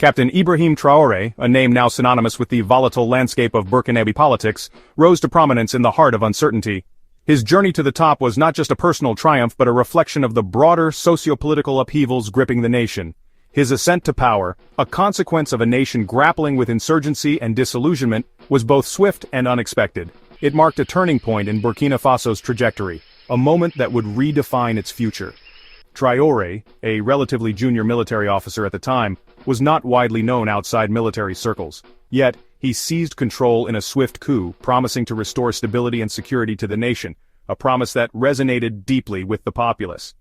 Capt.Ibrahim Traore, a name now synonymous with the volatile landscape of Burkinabe politics, rose to prominence in the heart of uncertainty. His journey to the top was not just a personal triumph but a reflection of the broader socio-political upheavals gripping the nation. His ascent to power, a consequence of a nation grappling with insurgency and disillusionment, was both swift and unexpected. It marked a turning point in Burkina Faso's trajectory, a moment that would redefine its future. Traore, a relatively junior military officer at the time, was not widely known outside military circles. Yet, he seized control in a swift coup, promising to restore stability and security to the nation, a promise that resonated deeply with the populace.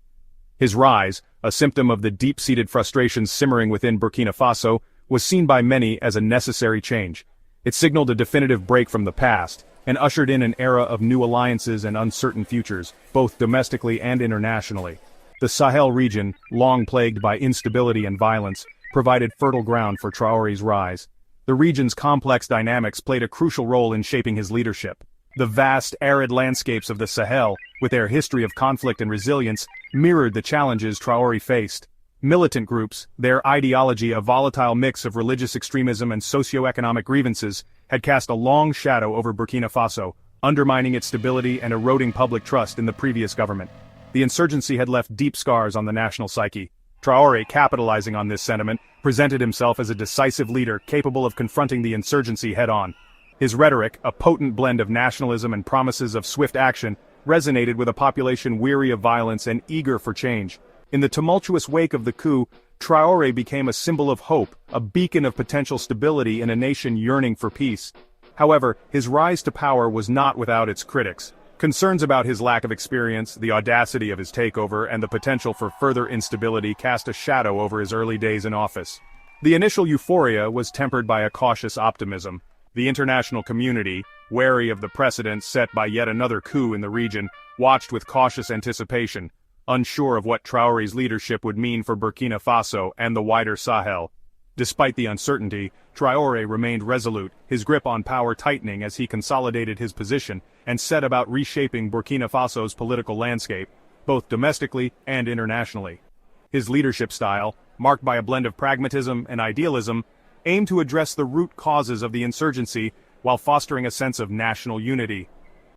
His rise, a symptom of the deep-seated frustrations simmering within Burkina Faso, was seen by many as a necessary change. It signaled a definitive break from the past, and ushered in an era of new alliances and uncertain futures, both domestically and internationally. The Sahel region, long plagued by instability and violence, provided fertile ground for Traore's rise. The region's complex dynamics played a crucial role in shaping his leadership. The vast, arid landscapes of the Sahel, with their history of conflict and resilience, mirrored the challenges Traore faced. Militant groups, their ideology a volatile mix of religious extremism and socio-economic grievances, had cast a long shadow over Burkina Faso, undermining its stability and eroding public trust in the previous government. The insurgency had left deep scars on the national psyche. Traore, capitalizing on this sentiment, presented himself as a decisive leader capable of confronting the insurgency head-on. His rhetoric, a potent blend of nationalism and promises of swift action, resonated with a population weary of violence and eager for change. In the tumultuous wake of the coup, Traore became a symbol of hope, a beacon of potential stability in a nation yearning for peace. However, his rise to power was not without its critics. Concerns about his lack of experience, the audacity of his takeover, and the potential for further instability cast a shadow over his early days in office. The initial euphoria was tempered by a cautious optimism. The international community, wary of the precedent set by yet another coup in the region, watched with cautious anticipation, unsure of what Traore's leadership would mean for Burkina Faso and the wider Sahel. Despite the uncertainty, Traore remained resolute, his grip on power tightening as he consolidated his position and set about reshaping Burkina Faso's political landscape, both domestically and internationally. His leadership style, marked by a blend of pragmatism and idealism, aimed to address the root causes of the insurgency while fostering a sense of national unity.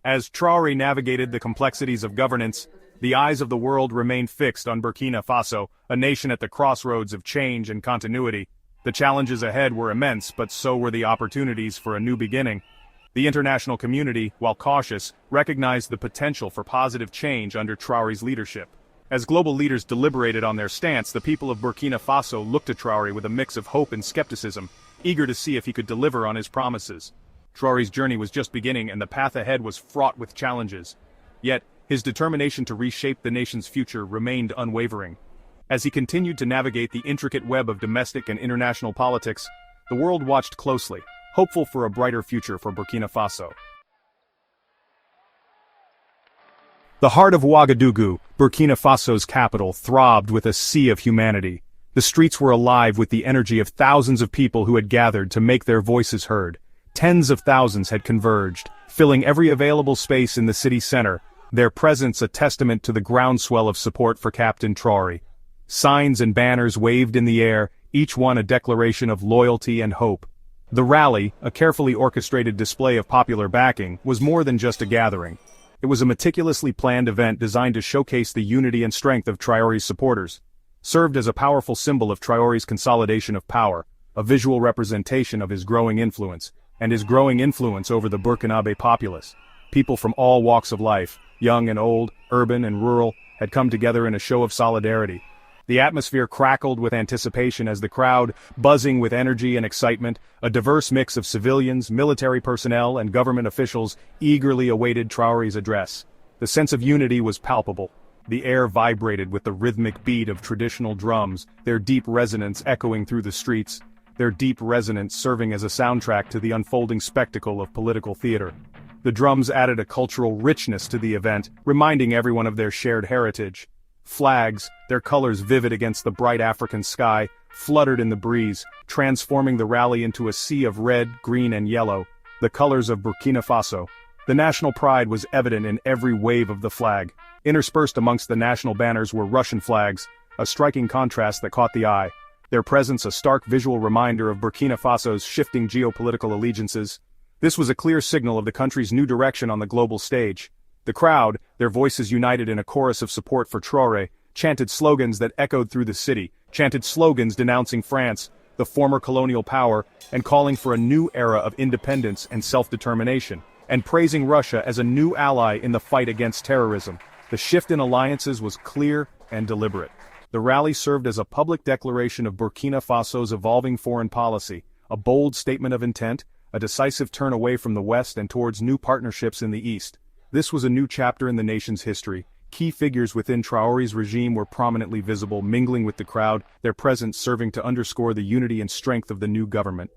As Traore navigated the complexities of governance, the eyes of the world remained fixed on Burkina Faso, a nation at the crossroads of change and continuity. The challenges ahead were immense, but so were the opportunities for a new beginning. The international community, while cautious, recognized the potential for positive change under Traore's leadership. As global leaders deliberated on their stance, the people of Burkina Faso looked to Traore with a mix of hope and skepticism, eager to see if he could deliver on his promises. Traore's journey was just beginning and the path ahead was fraught with challenges. Yet, his determination to reshape the nation's future remained unwavering. As he continued to navigate the intricate web of domestic and international politics, the world watched closely, hopeful for a brighter future for Burkina Faso. The heart of Ouagadougou, Burkina Faso's capital, throbbed with a sea of humanity. The streets were alive with the energy of thousands of people who had gathered to make their voices heard. Tens of thousands had converged, filling every available space in the city center, their presence a testament to the groundswell of support for Captain Traore. Signs and banners waved in the air, each one a declaration of loyalty and hope. The rally, a carefully orchestrated display of popular backing, was more than just a gathering. It was a meticulously planned event designed to showcase the unity and strength of Traore's supporters. Served as a powerful symbol of Traore's consolidation of power, a visual representation of his growing influence, and his growing influence over the Burkinabe populace. People from all walks of life, young and old, urban and rural, had come together in a show of solidarity. The atmosphere crackled with anticipation as the crowd, buzzing with energy and excitement, a diverse mix of civilians, military personnel, and government officials, eagerly awaited Traore's address. The sense of unity was palpable. The air vibrated with the rhythmic beat of traditional drums, their deep resonance echoing through the streets, their deep resonance serving as a soundtrack to the unfolding spectacle of political theater. The drums added a cultural richness to the event, reminding everyone of their shared heritage. Flags, their colors vivid against the bright African sky, fluttered in the breeze, transforming the rally into a sea of red, green, and yellow, the colors of Burkina Faso. The national pride was evident in every wave of the flag. Interspersed amongst the national banners were Russian flags, a striking contrast that caught the eye. their presence a stark visual reminder of Burkina Faso's shifting geopolitical allegiances. This was a clear signal of the country's new direction on the global stage. The crowd, their voices united in a chorus of support for Traore, chanted slogans that echoed through the city, chanted slogans denouncing France, the former colonial power, and calling for a new era of independence and self-determination, and praising Russia as a new ally in the fight against terrorism. The shift in alliances was clear and deliberate. The rally served as a public declaration of Burkina Faso's evolving foreign policy, a bold statement of intent, a decisive turn away from the West and towards new partnerships in the East. This was a new chapter in the nation's history. Key figures within Traore's regime were prominently visible, mingling with the crowd, their presence serving to underscore the unity and strength of the new government.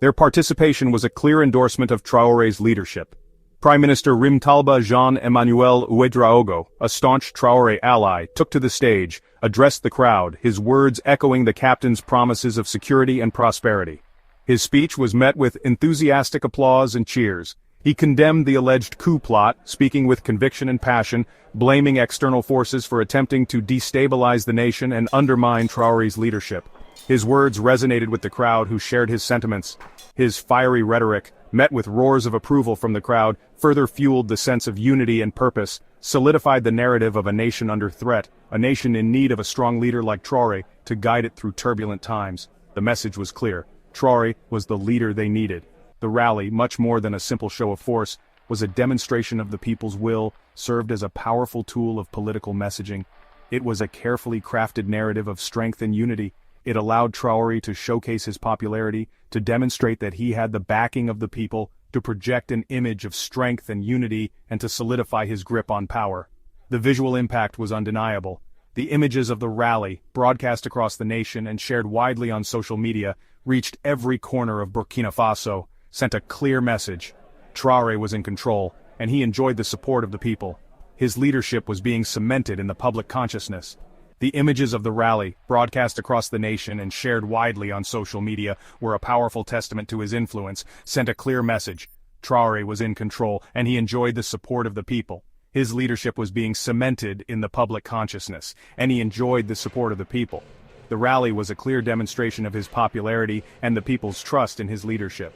Their participation was a clear endorsement of Traore's leadership. Prime Minister Rimtalba Jean-Emmanuel Ouedraogo, a staunch Traore ally, took to the stage, addressed the crowd, his words echoing the captain's promises of security and prosperity. His speech was met with enthusiastic applause and cheers. He condemned the alleged coup plot, speaking with conviction and passion, blaming external forces for attempting to destabilize the nation and undermine Traore's leadership. His words resonated with the crowd who shared his sentiments. His fiery rhetoric, met with roars of approval from the crowd, further fueled the sense of unity and purpose, solidified the narrative of a nation under threat, a nation in need of a strong leader like Traore to guide it through turbulent times. The message was clear. Traore was the leader they needed. The rally, much more than a simple show of force, was a demonstration of the people's will, served as a powerful tool of political messaging. It was a carefully crafted narrative of strength and unity. It allowed Traore to showcase his popularity, to demonstrate that he had the backing of the people, to project an image of strength and unity, and to solidify his grip on power. The visual impact was undeniable. The images of the rally, broadcast across the nation and shared widely on social media, reached every corner of Burkina Faso, sent a clear message. Traore was in control, and he enjoyed the support of the people. His leadership was being cemented in the public consciousness. The images of the rally, broadcast across the nation and shared widely on social media, were a powerful testament to his influence, sent a clear message. Traore was in control, and he enjoyed the support of the people. His leadership was being cemented in the public consciousness, and he enjoyed the support of the people. The rally was a clear demonstration of his popularity and the people's trust in his leadership.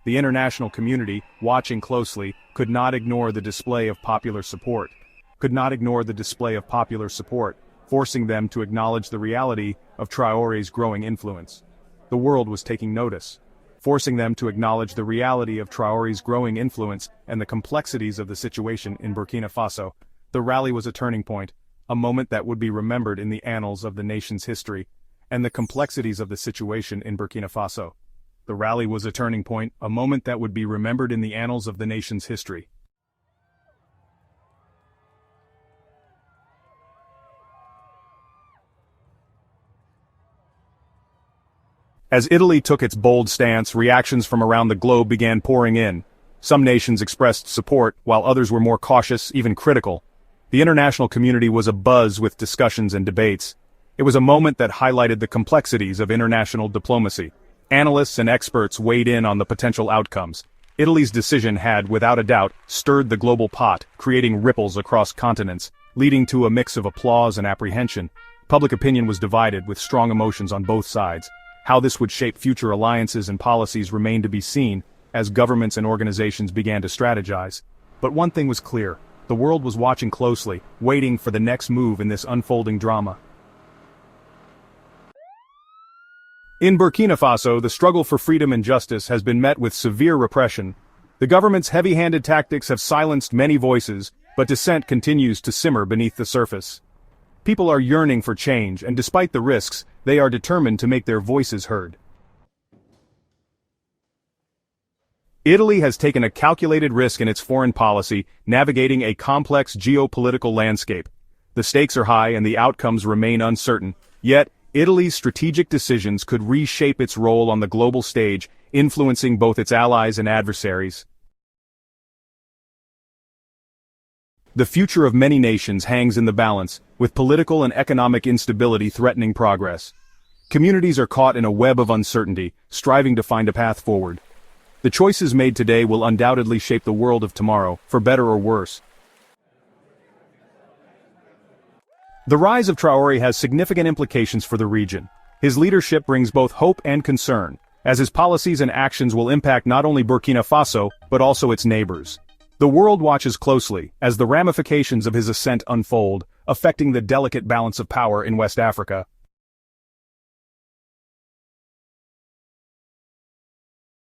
The international community, watching closely, could not ignore the display of popular support, forcing them to acknowledge the reality of Traore's growing influence. The world was taking notice, forcing them to acknowledge the reality of Traore's growing influence and the complexities of the situation in Burkina Faso. The rally was a turning point, a moment that would be remembered in the annals of the nation's history, and the complexities of the situation in Burkina Faso. The rally was a turning point, a moment that would be remembered in the annals of the nation's history. As Italy took its bold stance, reactions from around the globe began pouring in. Some nations expressed support, while others were more cautious, even critical. The international community was abuzz with discussions and debates. It was a moment that highlighted the complexities of international diplomacy. Analysts and experts weighed in on the potential outcomes. Italy's decision had, without a doubt, stirred the global pot, creating ripples across continents, leading to a mix of applause and apprehension. Public opinion was divided, with strong emotions on both sides. How this would shape future alliances and policies remained to be seen, as governments and organizations began to strategize. But one thing was clear: the world was watching closely, waiting for the next move in this unfolding drama. In Burkina Faso, the struggle for freedom and justice has been met with severe repression. The government's heavy-handed tactics have silenced many voices, but dissent continues to simmer beneath the surface. People are yearning for change, and despite the risks, they are determined to make their voices heard. Italy has taken a calculated risk in its foreign policy, navigating a complex geopolitical landscape. The stakes are high and the outcomes remain uncertain, yet Italy's strategic decisions could reshape its role on the global stage, influencing both its allies and adversaries. The future of many nations hangs in the balance, with political and economic instability threatening progress. Communities are caught in a web of uncertainty, striving to find a path forward. The choices made today will undoubtedly shape the world of tomorrow, for better or worse. The rise of Traore has significant implications for the region. His leadership brings both hope and concern, as his policies and actions will impact not only Burkina Faso, but also its neighbors. The world watches closely, as the ramifications of his ascent unfold, affecting the delicate balance of power in West Africa.